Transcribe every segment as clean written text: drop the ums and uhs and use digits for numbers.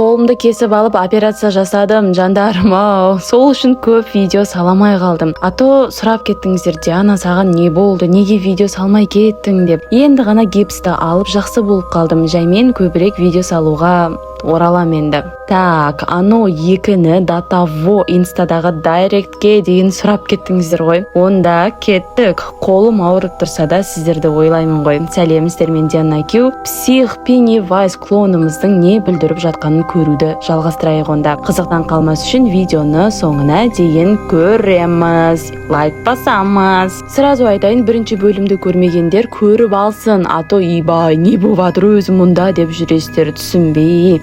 Қолымды кесіп алып операция жасадым, жандарым ау. Сол үшін көп видео саламай қалдым. Ато сұрап кеттіңіздер, Диана, саған не болды, неге видео салмай кеттің деп. Енді ғана гипсті алып жақсы болып қалдым. Жаймен көбірек видео салуға оралам енді. Так, ано екіні датаво инстадағы дайректке дейін сұрап кеттіңіздер ғой. Онда кеттік. Қолым ауырып тұрса да сіздерді ойлаймын ғой. Сәлеміздер, мен Диана Кю. Псих Пеннивайз клонымыздың не білдіріп жатқанын көруді жалғастырайық онда. Қызықтан қалмас үшін видеоны соңына дейін көреміз. Лайк басамыз. Сразу айтайын, бірінші бөлімді көрмегендер көріп алсын. Ато ибай, не боватыр өзі мұнда деп жүресіздер, түсінбей.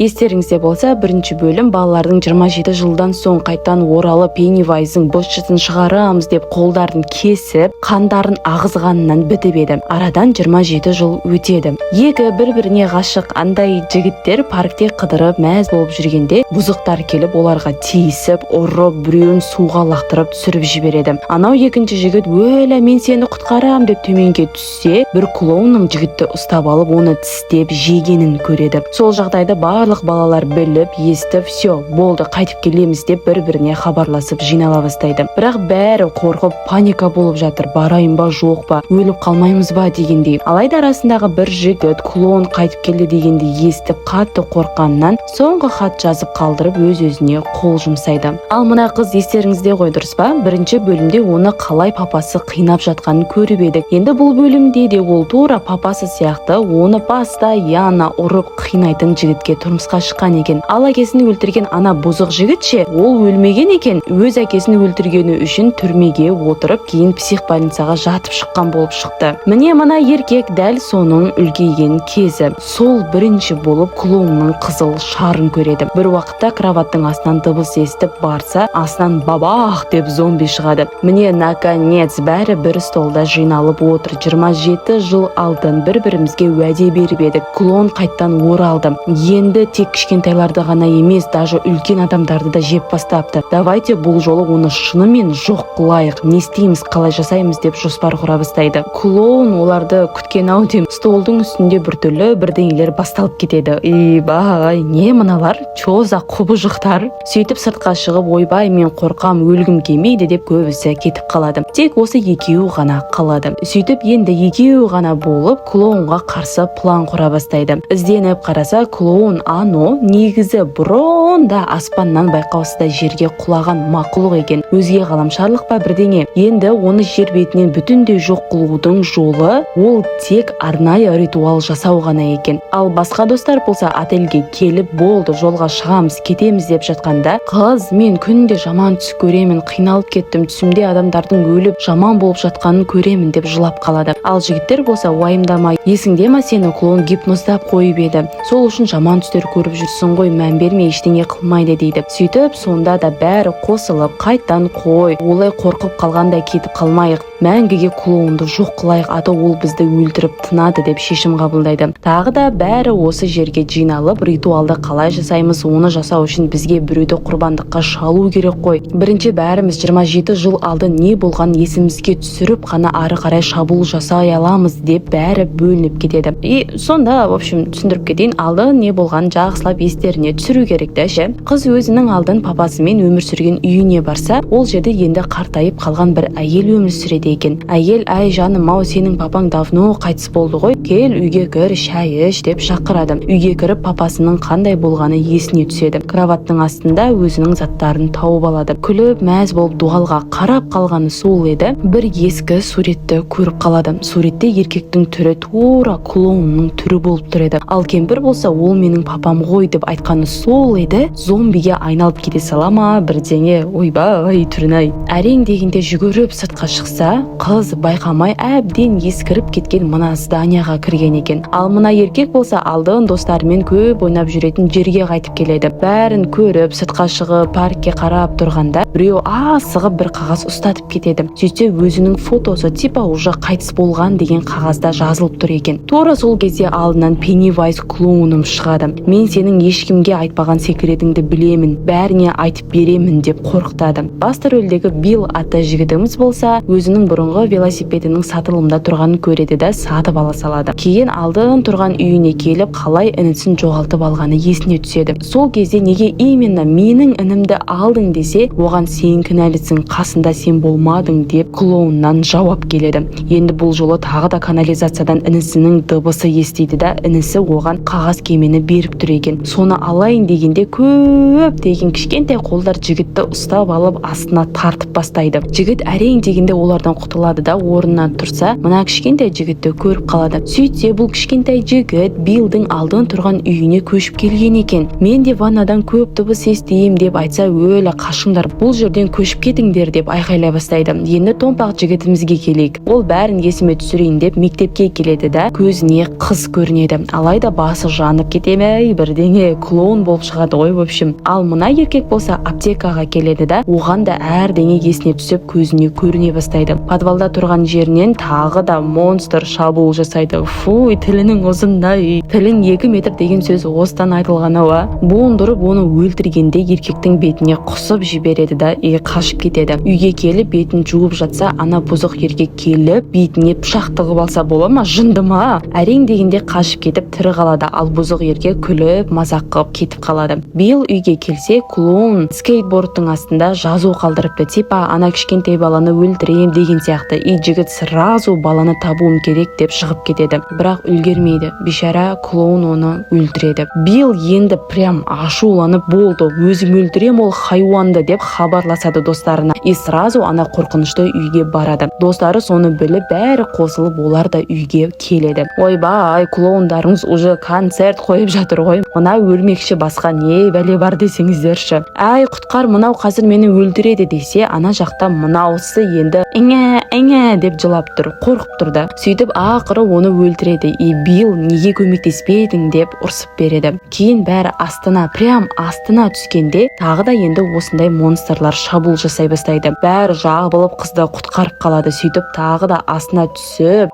Естеріңізде болса, бірінші бөлім балалардың 27 жылдан соң қайтан оралы Пеннивайздың быт-шытын шығарамыз деп қолдарын кесіп, қандарын ағызғанынан бітіп еді. Арадан 27 жыл өтеді. Екі бір-біріне ғашық андай жігіттер паркте қыдырып мәз болып жүргенде, бұзықтар келіп оларға тиісіп, ұрып, біреуін суға лақтырып түсіріп жібереді. Анау екінші жігіт, "Өлә, мен сені құтқарам" деп төменге түссе, бір клоунның жігітті ұстап алып, оны тістеп жегенін көреді. Сол жағдайды барлық балалар біліп, естіп, "Все, болды, қайтып келеміз" деп бір-біріне хабарласып жинала бастайды. Бірақ бәрі қорқып, паника болып жатыр. Барайын ба, жоқ па, өліп қалмаймыз ба дегендей. Алайда арасындағы бір жігіт клоун қайтып келді дегенді естіп, қатты қорққаннан соңғы хат жазып қалдырып өз-өзіне қол жұмсайды. Ал мына қыз естеріңізде ғой, дұрыс па? Бірінші бөлімде оны қалай папасы қинап жатқанын көріп едік. Енді бұл бөлімде де ол тура папасы сияқты оны постоянно ұрып қинайтын жігітке тұрмысқа шыққан екен. Ал әкесін өлтірген ана бұзық жігітше, ол өлмеген екен. Өз әкесін өлтіргені үшін түрмеге отырып, кейін психбольницаға жатып шыққан болып шықты. Міне мына еркек дәл соның үлкейген кезі. Сол бірінші болып клоунның қызыл шарын көреді. Бір уақытта кроваттың астынан дыбыс естіп барса, астынан бабах деп зомби шығады. Міне наконец бәрі бір столда жиналып отыр. 27 жыл алдын бір-бірімізге уәде беріп едік. Клоун қайттан оралды. Енді тек кішкентайларды ғана емес, даже үлкен адамдарды да жеп бастапты. Давайте бұл жолы оны шынымен жоқ қылайық. Не істейміз, қалай жасаймыз деп жоспар құра бастайды. Клоун оларды күткен ау деймін. Столдың үстінде біртүрлі бірдеңелер басталып кетеді. Бай, не мыналар? Чоза құбыжықтар. Сөйтіп сыртқа шығып, ойбай, мен қорқам, өлгім келмейді деп көбісі кетіп қалады. Тек осы екеуі ғана қалады. Сөйтіп енді екеуі ғана болып клоунға қарсы план құра бастайды. Ізденіп қараса, клоун ано негізі бұрында аспаннан байқаусызда жерге құлаған мақұлық екен. Өзге ғаламшарлық па бірдеңе. Енді оны жер бетінен бүтіндей жоқ қылудың жолы ол тек арнайы ритуал жасау ғана екен. Ал басқа достар болса отельге келіп, болды, жолға шығамыз, кетеміз деп жатқанда, қыз, мен күнде жаман түс көремін, қиналып кеттім, түсімде адамдардың өліп жаман болып жатқанын көремін деп жылап қалады. Ал жігіттер болса, уайымдама, есіңде ме, сені клоун гипноздап қойып еді. Сол үшін жаман түстер көріп жүрсің ғой, мән берме, ештеңе қылмайды дейді. Сөйтіп сонда да бәрі қосылып, қайттан қой, олай қорқып қалғандай кетіп қалмайық, мәңгіге клоунды жоқ қылайық, ата ол бізді өлтіріп тынады деп шешім қабылдайды. Тағы да бәрі осы жерге жиналып, ритуалды қалай жасаймыз, оны жасау үшін бізге біреуді құрбандыққа шалу керек қой. Бірінші бәріміз 27 жыл алдын не болған есімізге түсіріп, қана ары қарай шабуыл жасай аламыз деп бәрі бөлініп кетеді. Сонда, в общем, түсіндіріп кетейін, алды не болған жақсылап естеріне түсіру керек те ше. Қыз өзінің алдын папасымен өмір сүрген үйіне барса, ол жерде енді қартайып қалған бір әйел өмір сүреді екен. Әйел, "Ай жаным, ау сенің папаң давно қайтыс болды ғой, кел үйге кір, шай іш" деп шақырады. Үйге кіріп папасының қандай болғаны есіне түседі. Кроваттың астында өзінің заттарын тауып алады. Күліп мәз болып дуалға қарап қалғаны сол еді, бір ескі суретті көріп қалады. Суретте еркектің түрі тура клоунның түрі болып тұр еді. Ал кемпір болса, ол менің папам ғой деп айтқаны сол еді, зомбиге айналып кете сала ма бірдеңе, ойбай түрін-ай. Әрең дегенде жүгіріп сыртқа шықса, қыз байқамай әбден ескіріп кеткен мына зданияға кірген екен. Ал мына еркек болса, алдын достарымен көп ойнап жүретін жерге қайтып келеді. Бәрін көріп сыртқа шығып паркке қарап тұрғанда, біреу асығып бір қағаз ұстатып кетеді. Сөйтсе өзінің фотосы типа уже қайтыс болған деген қағазда жазылып тұр екен. Тура сол кезде алдынан Пеннивайз клоуным шығады. мен сенің ешкімге айтпаған секретіңді білемін, бәріне айтып беремін деп қорқытады. Басты рөлдегі Билл атты жігітіміз болса, өзінің бұрынғы велосипедінің сатылымда тұрғанын көреді да сатып ала салады. Кейін алдын тұрған үйіне келіп, қалай інісін жоғалтып алғаны есіне түседі. Сол кезде неге именно менің інімді алдың десе, оған сен кінәлісің, қасында сен болмадың деп клоуннан жауап келеді. Енді бұл жолы тағы да канализациядан інісінің дыбысы естиді да, інісі оған қағаз кемені беріп тұр екен. Соны алайын дегенде көптеген кішкентай қолдар жігітті ұстап алып астына тартып бастайды. Жігіт әрең дегенде олардан құтылады да орнынан тұрса, мына кішкентай жігітті көріп қалады. Сөйтсе бұл кішкентай жігіт Биллдің алдын тұрған үйіне көшіп келген екен. Мен де ваннадан көп дыбыс естеймін деп айтса, өлі қашыңдар, бұл жерден көшіп кетіңдер деп айқайлай бастайды. Енді томпақ жігітімізге келейік. Ол бәрін есіме түсірейін деп мектепке келеді да, көзіне қыз көрінеді. Алайда басы жанып кетемей, бірдеңе клоун болып шығады ғой в общем. Ал мына еркек болса аптекаға келеді да, оған да әрдеңе есіне түсіп көзіне көріне бастайды. Подвалда тұрған жерінен тағы да монстр шабуыл жасайды. Фуй, тілінің ұзындай. Тілің 2 метр деген сөз осыдан айтылған ау. Буындырып оны өлтіргенде еркектің бетіне құсып жібереді да қашып кетеді. Үйге келіп бетін жуып жатса, ана бұзық еркек келіп бетіне пышақ тығып алса бола ма, жынды ма? Әрең дегенде қашып кетіп тірі қалады. Ал бұзық еркек күліп мазақ қылып кетіп қалады. Билл үйге келсе, клоун скейтбордтың астында жазу қалдырыпты. Типа ана кішкентай баланы өлтірем деген сияқты. Жігіт сразу баланы табуым керек деп шығып кетеді. Бірақ үлгермейді. Бишара клоун оны өлтіреді. Билл енді прям ашуланып болды. Өзім өлтірем ол хайуанды деп хабарласады достарына. Сразу ана қорқынышты үйге барады. Достары соны біліп, бәрі қосылып, олар да үйге келеді. Ойбай, клоундарыңыз уже концерт қойып жатыр ғой. Мына өлмекші басқа не бәле бар десеңіздерші. Ай, құтқар, мынау қазір мені өлтіреді десе, ана жақта мынаусы енді әңе деп жылап тұр, қорқып тұр да. Сөйтіп ақыры оны өлтіреді. Билл неге көмектеспедің деп ұрсып береді. Кейін бәрі прям астына түскенде тағы да енді осындай монстрлар шабуыл жасай бастайды. Бәрі жабылып қызды құтқарып қалады. Сөйтіп тағы да астына түсіп,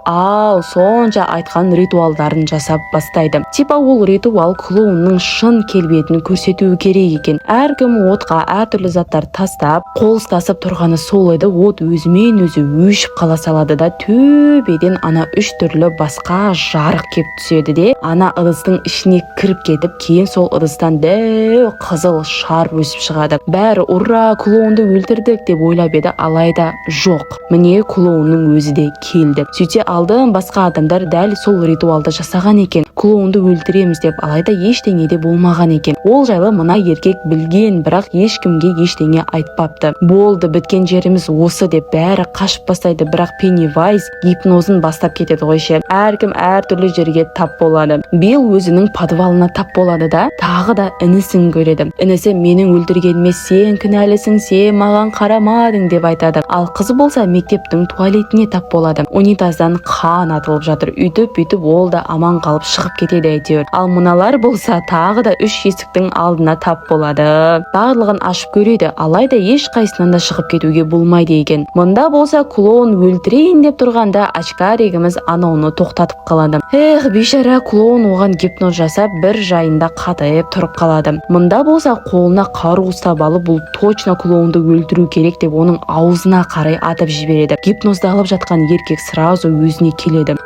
сонша айтқан ритуалдарын жасап бастайды. Типа ол ритуал клоунның шын келбетін көрсетуі керек екен. Әркім отқа әртүрлі заттар тастап, қол ұстасып тұрғаны сол еді. От өзімен өзі өшіп қала салады да, төбеден ана 3 түрлі басқа жарық кеп түседі де, ана ыдыстың ішіне кіріп кетіп, кейін сол ыдыстан дәу қызыл шар өсіп шығады. Бәрі ура, клоунды өлтірдік деп ойлап еді, алайда жоқ. Міне клоунның өзі де келді. Сөйте алдын басқа адамдар дәл сол ритуалды жасаған екен. Клоунды өлтіреміз деп, алайда ештеңе де болмаған екен. Ол жайлы мына еркек білген, бірақ ешкімге ештеңе айтпапты. Болды, біткен жеріміз осы деп бәрі қашып бастайды, бірақ Пеннивайз гипнозын бастап кетеді ғой ше. Әркім әртүрлі жерге тап болады. Билл өзінің подвалына тап болады да, тағы да інісін көреді. Інісі менің өлтіргеніме сен кінәлісің, сен маған қарамадың деп айтады. Ал қызы болса мектептің туалетіне тап болады. Унитаздан қан атылып жатыр. Үйтіп ол да аман қалып шығып кетеді әйтеуір. Ал мыналар болса тағы да 3 есіктің алдына тап болады. Барлығын ашып көреді, алайда еш қайсынан да шығып кетуге болмайды екен. Мұнда болса клоун өлтірейін деп тұрғанда очкаригіміз анауны тоқтатып қалады. Бейшара клоун оған гипноз жасап бір жайында қатайып тұрып қалады. Мұнда болса қолына қару ұстап алып, бұл точно клоунды өлтіру керек деп оның аузына қарай атып жібереді. Гипнозды алып жатқан еркек сразу өзіне келеді.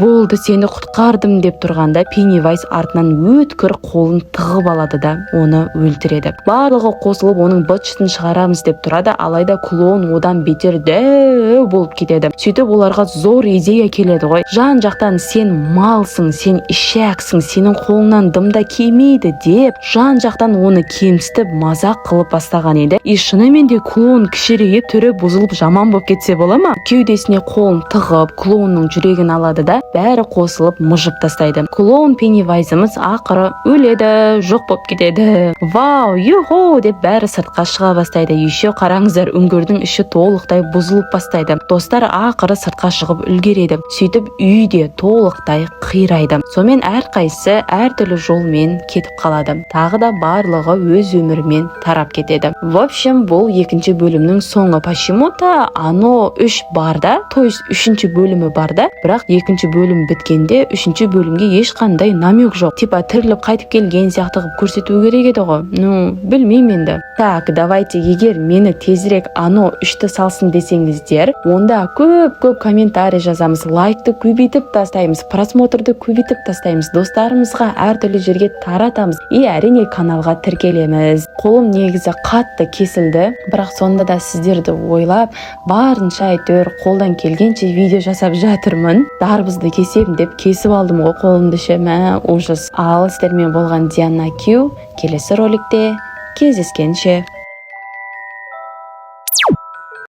Болды, сені құтқардым деп тұрғанда Пеннивайз артынан өткір қолын тығып алады да оны өлтіреді. Барлығы қосылып оның быт-шытын шығарамыз деп тұрады, алайда клоун одан бетер дәу болып кетеді. Сөйтіп оларға зор идея келеді ғой. Жан жақтан сен малсың, сен ишәксің, сенің қолыңнан дымда келмейді деп жан жақтан оны кемсітіп мазақ қылып бастаған еді. Шынымен де клоун кішірейіп түрі бұзылып жаман болып кетсе бола ма? Кеудесіне қолын тығып клоунның жүрегін алады да бәрі қосылып мұжып тастайды. Клоун Пеннивайзымыз ақыры өледі, жоқ болып кетеді. Вау, юху деп бәрі сыртқа шыға бастайды. Еще қараңыздар, үңгірдің іші толықтай бұзылып бастайды. Достар ақыры сыртқа шығып үлгереді. Сөйтіп үйде толықтай қирайды. Сонымен әрқайсысы әртүрлі жолмен кетіп қалады. Тағы да барлығы өз өмірімен тарап кетеді. В общем, бұл екінші бөлімнің соңы. Почему-то ано 3 барда, то есть 3-ші бөлімі барда, бірақ екінші бөлім біткенде 3-ші бөлімге ешқандай намек жоқ. Типа типа тіріліп қайтып келген сияқты қылып көрсету керек еді ғой. Білмеймін енді. Так, давайте, егер мені тезірек ано 3-ті салсын десеңіздер, онда көп комментарий жазамыз, лайкты көбейтіп тастаймыз, просмотрды көбейтіп тастаймыз, достарымызға әртүрлі жерге таратамыз. И әрине каналға тіркелеміз. Қолым негізі қатты кесілді, бірақ сонда да сіздерді ойлап, барынша әйтеуір қолдан келгенше видео жасап жатырмын. Дарбызды кесем деп кесіп алдым ғой қолымды ше, ужас. Ал сіздермен болған Диана Q, келесі роликте кездескенше.